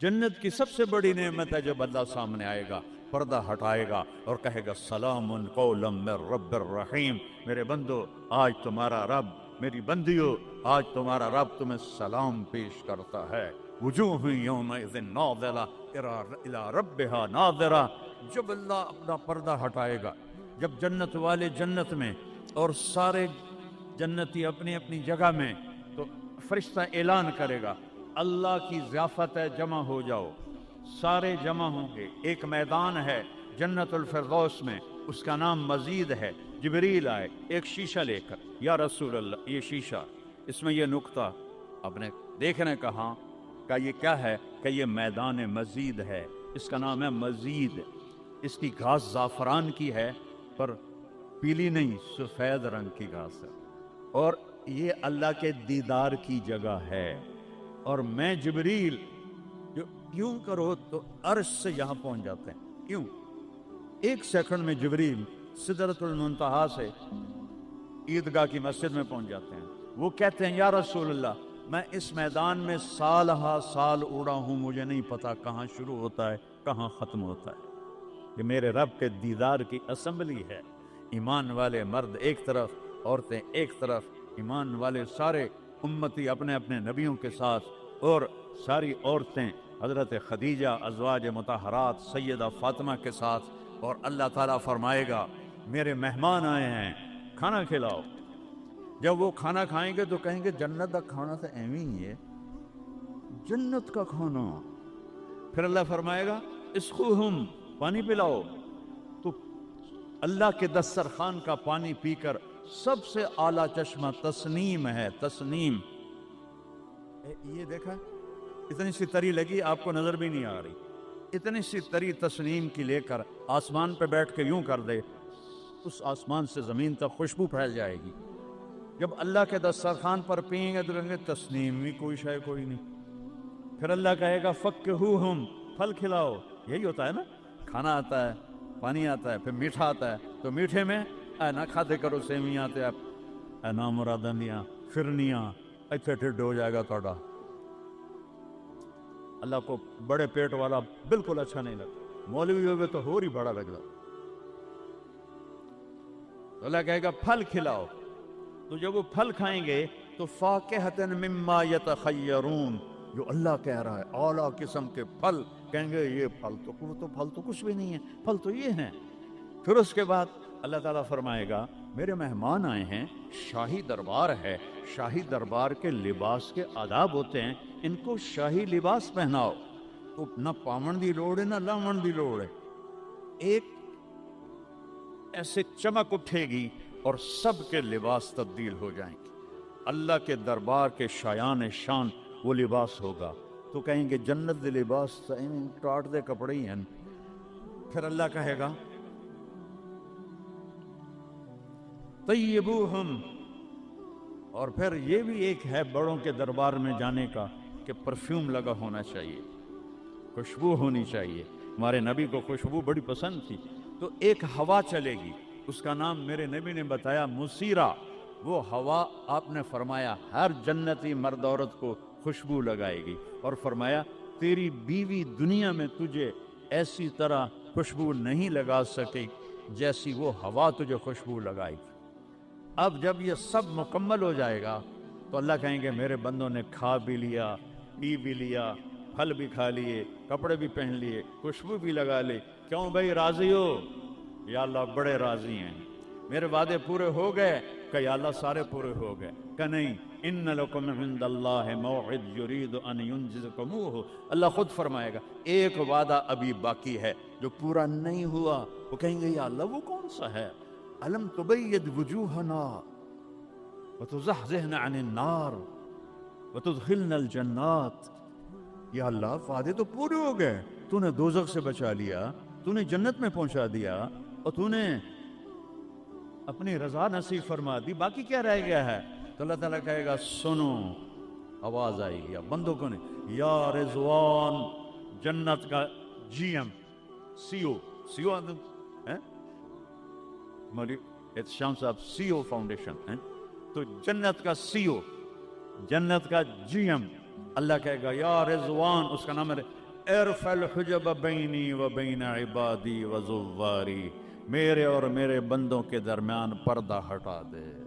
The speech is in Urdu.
جنت کی سب سے بڑی نعمت ہے جب اللہ سامنے آئے گا، پردہ ہٹائے گا اور کہے گا سلام قولا من رب الرحیم، میرے بندو آج تمہارا رب، میری بندیو آج تمہارا رب تمہیں سلام پیش کرتا ہے۔ وجوہ یومئذ ناظرہ الی ربہا ناظرہ، جب اللہ اپنا پردہ ہٹائے گا، جب جنت والے جنت میں اور سارے جنتی اپنی اپنی جگہ میں، تو فرشتہ اعلان کرے گا اللہ کی ضیافت ہے، جمع ہو جاؤ۔ سارے جمع ہوں گے، ایک میدان ہے جنت الفردوس میں، اس کا نام مزید ہے۔ جبریل آئے ایک شیشہ لے کر، یا رسول اللہ یہ شیشہ، اس میں یہ نقطہ آپ نے دیکھنے کہا کہ یہ کیا ہے؟ کہ یہ میدان مزید ہے، اس کا نام ہے مزید۔ اس کی گھاس زعفران کی ہے پر پیلی نہیں، سفید رنگ کی گھاس ہے، اور یہ اللہ کے دیدار کی جگہ ہے۔ اور میں جبریل جو یوں کرو تو عرش سے یہاں پہنچ جاتے ہیں، یوں ایک سیکنڈ میں جبریل سدرۃ المنتہا سے عیدگاہ کی مسجد میں پہنچ جاتے ہیں۔ وہ کہتے ہیں یا رسول اللہ میں اس میدان میں سال ہا سال اڑا ہوں، مجھے نہیں پتا کہاں شروع ہوتا ہے کہاں ختم ہوتا ہے۔ یہ میرے رب کے دیدار کی اسمبلی ہے۔ ایمان والے مرد ایک طرف، عورتیں ایک طرف، ایمان والے سارے امتی اپنے اپنے نبیوں کے ساتھ، اور ساری عورتیں حضرت خدیجہ ازواج مطہرات سیدہ فاطمہ کے ساتھ، اور اللہ تعالیٰ فرمائے گا میرے مہمان آئے ہیں کھانا کھلاؤ۔ جب وہ کھانا کھائیں گے تو کہیں گے جنت کا کھانا تو ایویں ہی ہے، جنت کا کھانا۔ پھر اللہ فرمائے گا اسقوہم، پانی پلاؤ، تو اللہ کے دسترخوان کا پانی پی کر سب سے اعلیٰ چشمہ تسنیم ہے، تسنیم۔ یہ دیکھا اتنی سی تری لگی، آپ کو نظر بھی نہیں آ رہی، اتنی سی تری تسنیم کی لے کر آسمان پہ بیٹھ کے یوں کر دے، اس آسمان سے زمین تک خوشبو پھیل جائے گی۔ جب اللہ کے دسترخوان پر پئیں گے تو کہیں گے تسنیم بھی کوئی شے کوئی نہیں۔ پھر اللہ کہے گا فکہوہم، پھل کھلاؤ۔ یہی ہوتا ہے نا، کھانا آتا ہے، پانی آتا ہے، پھر میٹھا آتا ہے، تو میٹھے میں اے نہ کھاتے کرو سیویاں تے اے نا مرادنیاں فرنیاں، ایتھے ٹھڈ ہو جائے گا تھوڑا۔ اللہ کو بڑے پیٹ والا بالکل اچھا نہیں لگتا، مولوی ہوئے تو ہی بڑا لگتا۔ تو اللہ کہے گا پھل کھلاؤ، تو جب وہ پھل کھائیں گے تو فاکہۃ مما یتخیرون، جو اللہ کہہ رہا ہے اعلیٰ قسم کے پھل، کہیں گے یہ پھل تو کچھ بھی نہیں ہے، پھل تو یہ ہیں۔ پھر اس کے بعد اللہ تعالیٰ فرمائے گا میرے مہمان آئے ہیں، شاہی دربار ہے، شاہی دربار کے لباس کے آداب ہوتے ہیں، ان کو شاہی لباس پہناؤ۔ تو نہ پامن دی لوڑ ہے نہ لامن دی لوڑ ہے، ایک ایسے چمک اٹھے گی اور سب کے لباس تبدیل ہو جائیں گے۔ اللہ کے دربار کے شایان شان وہ لباس ہوگا، تو کہیں گے جنت دے لباس ٹاٹ دے کپڑے ہی ہیں۔ پھر اللہ کہے گا طیبوہم، اور پھر یہ بھی ایک ہے بڑوں کے دربار میں جانے کا کہ پرفیوم لگا ہونا چاہیے، خوشبو ہونی چاہیے۔ ہمارے نبی کو خوشبو بڑی پسند تھی، تو ایک ہوا چلے گی، اس کا نام میرے نبی نے بتایا مسیرہ۔ وہ ہوا آپ نے فرمایا ہر جنتی مرد عورت کو خوشبو لگائے گی، اور فرمایا تیری بیوی دنیا میں تجھے ایسی طرح خوشبو نہیں لگا سکی جیسی وہ ہوا تجھے خوشبو لگائے گی۔ اب جب یہ سب مکمل ہو جائے گا تو اللہ کہیں گے میرے بندوں نے کھا بھی لیا، پی بھی لیا، پھل بھی کھا لیے، کپڑے بھی پہن لیے، خوشبو بھی لگا لی، کیوں بھائی راضی ہو؟ یا اللہ بڑے راضی ہیں، میرے وعدے پورے ہو گئے؟ کہ یا اللہ سارے پورے ہو گئے؟ کہ نہیں، ان لکم عند اللہ موعد یرید ان ینجزکموہ، اللہ خود فرمائے گا ایک وعدہ ابھی باقی ہے جو پورا نہیں ہوا۔ وہ کہیں گے یا اللہ وہ کون سا ہے؟ الم تبید وجوہنا وتزحزحنا عن النار وتدخلنا الجنات، یا اللہ وعدے تو پورے ہو گئے، تو نے دوزخ سے بچا لیا، تو نے جنت میں پہنچا دیا، اور تو نے اپنی رضا نصیب فرما دی، باقی کیا رہ گیا ہے؟ تو اللہ تعالیٰ کہے گا سنو، آواز آئے گی بندوں کو نہیں، یا رضوان، جنت کا جی ایم سی او مولی احتشام صاحب سی او فاؤنڈیشن، تو جنت کا سی او، جنت کا جی ایم، اللہ کہے گا یا رضوان، اس کا نام ہے ارفع الحجب بینی و بین عبادی و زواری، میرے اور میرے بندوں کے درمیان پردہ ہٹا دے۔